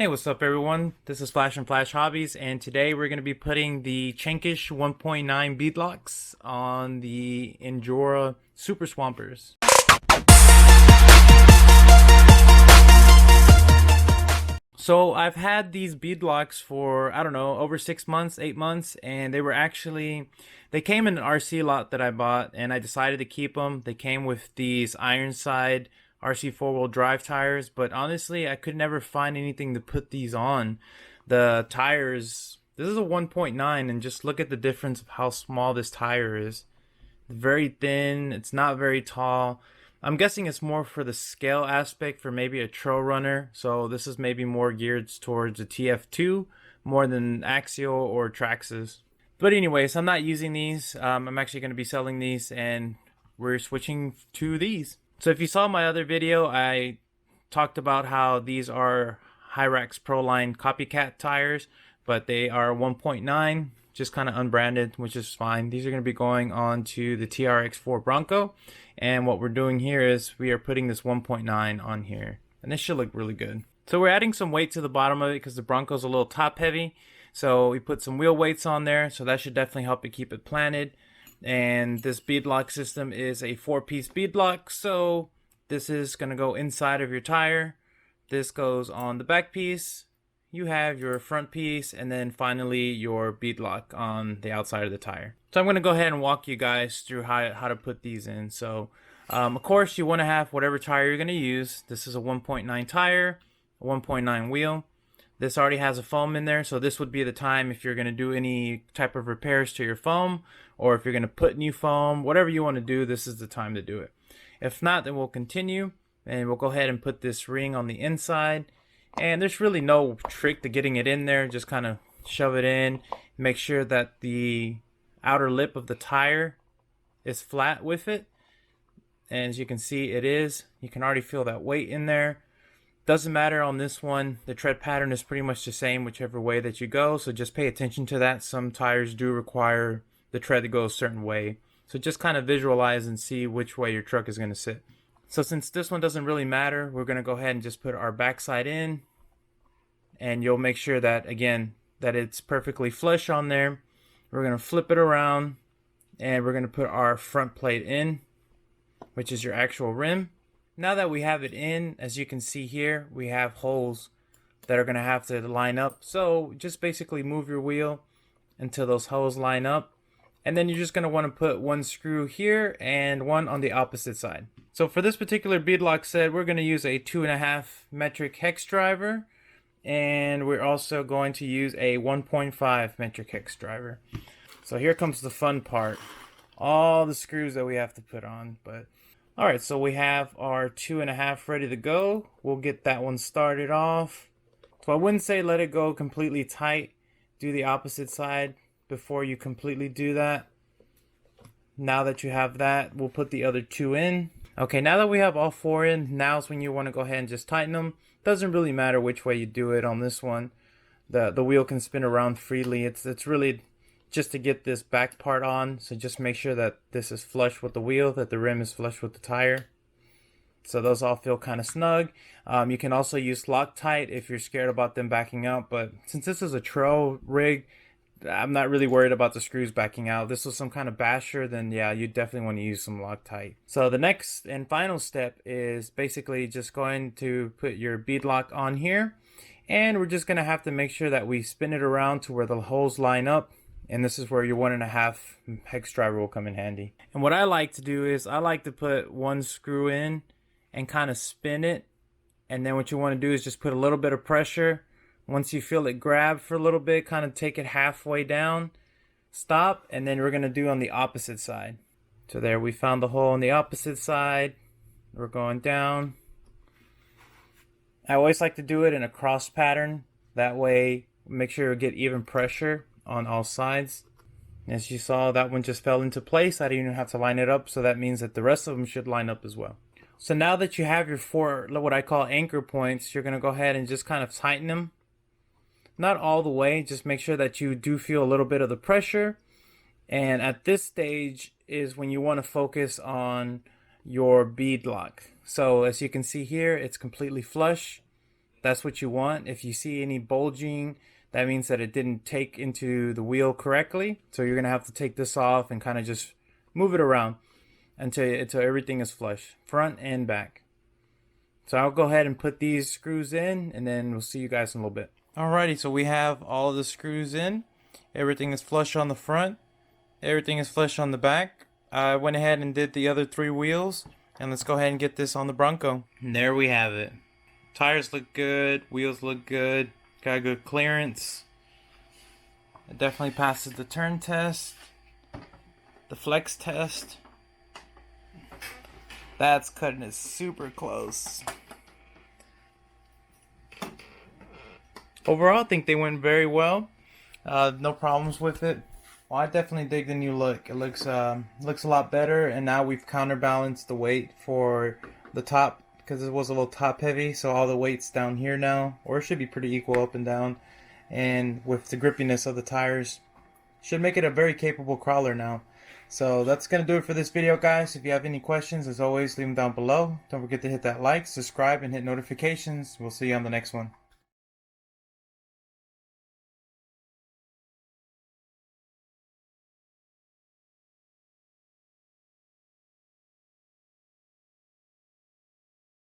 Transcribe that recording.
Hey, what's up everyone? This is Flash and Flash Hobbies, and today we're going to be putting the Chinkish 1.9 Bead Locks on the Endura Super Swampers. So I've had these bead locks for, I don't know, over 6 months, 8 months, and they came in an RC lot that I bought, and I decided to keep them. They came with these Ironside RC four-wheel drive tires, but honestly, I could never find anything to put these on. The tires, this is a 1.9, and just look at the difference of how small this tire is. Very thin, it's not very tall. I'm guessing it's more for the scale aspect for maybe a trail runner. So this is maybe more geared towards a TF2 more than Axial or Chrax's. But anyways, I'm not using these. I'm actually going to be selling these, and we're switching to these. So if you saw my other video, I talked about how these are Chrax Pro Line copycat tires, but they are 1.9, just kind of unbranded, which is fine. These are going to be going on to the TRX4 Bronco, and what we're doing here is we are putting this 1.9 on here, and this should look really good. So we're adding some weight to the bottom of it because the Bronco's a little top heavy, so we put some wheel weights on there, so that should definitely help it keep it planted. And this bead lock system is a 4-piece bead lock, so this is going to go inside of your tire. This goes on the back piece. You have your front piece, and then finally your bead lock on the outside of the tire. So I'm going to go ahead and walk you guys through how to put these in. So of course you want to have whatever tire you're going to use. This is a 1.9 tire, a 1.9 wheel. This already has a foam in there, so this would be the time if you're going to do any type of repairs to your foam, or if you're going to put new foam, whatever you want to do, this is the time to do it. If not, then we'll continue, and we'll go ahead and put this ring on the inside. And there's really no trick to getting it in there, just kind of shove it in, make sure that the outer lip of the tire is flat with it. And as you can see, it is. You can already feel that weight in there. Doesn't matter on this one, the tread pattern is pretty much the same whichever way that you go, so just pay attention to that. Some tires do require the tread to go a certain way, so just kind of visualize and see which way your truck is going to sit. So since this one doesn't really matter, we're going to go ahead and just put our backside in, and you'll make sure that, again, that it's perfectly flush on there. We're going to flip it around, and we're going to put our front plate in, which is your actual rim. Now that we have it in, as you can see here, we have holes that are going to have to line up. So just basically move your wheel until those holes line up. And then you're just going to want to put one screw here and one on the opposite side. So for this particular beadlock set, we're going to use a 2.5 metric hex driver. And we're also going to use a 1.5 metric hex driver. So here comes the fun part. All the screws that we have to put on. Alright, so we have our 2.5 ready to go. We'll get that one started off. So I wouldn't say let it go completely tight. Do the opposite side before you completely do that. Now that you have that, we'll put the other two in. Okay, now that we have all four in, now is when you want to go ahead and just tighten them. Doesn't really matter which way you do it on this one. The wheel can spin around freely. It's really just to get this back part on, so just make sure that this is flush with the wheel, that the rim is flush with the tire. So those all feel kind of snug. You can also use Loctite if you're scared about them backing out, but since this is a trail rig, I'm not really worried about the screws backing out. This was some kind of basher, then yeah, you definitely want to use some Loctite. So the next and final step is basically just going to put your bead lock on here, and we're just going to have to make sure that we spin it around to where the holes line up. And this is where your 1.5 hex driver will come in handy. And what I like to do is I like to put one screw in and kind of spin it. And then what you want to do is just put a little bit of pressure. Once you feel it grab for a little bit, kind of take it halfway down, stop, and then we're going to do on the opposite side. So there, we found the hole on the opposite side. We're going down. I always like to do it in a cross pattern. That way, make sure you get even pressure on all sides. As you saw, that one just fell into place. I didn't even have to line it up, so that means that the rest of them should line up as well. So now that you have your four, what I call anchor points, you're going to go ahead and just kind of tighten them. Not all the way, just make sure that you do feel a little bit of the pressure. And at this stage is when you want to focus on your bead lock. So as you can see here, it's completely flush. That's what you want. If you see any bulging, that means that it didn't take into the wheel correctly. So you're gonna have to take this off and kind of just move it around until everything is flush, front and back. So I'll go ahead and put these screws in, and then we'll see you guys in a little bit. Alrighty, so we have all of the screws in. Everything is flush on the front. Everything is flush on the back. I went ahead and did the other 3 wheels, and let's go ahead and get this on the Bronco. And there we have it. Tires look good, wheels look good, got good clearance. It definitely passes the turn test, the flex test. That's cutting it super close. Overall, I think they went very well. No problems with it. Well, I definitely dig the new look. It looks a lot better, and now we've counterbalanced the weight for the top because it was a little top heavy. So all the weight's down here now, or it should be pretty equal up and down. And with the grippiness of the tires, should make it a very capable crawler now. So that's going to do it for this video, guys. If you have any questions, as always, leave them down below. Don't forget to hit that like, subscribe, and hit notifications. We'll see you on the next one.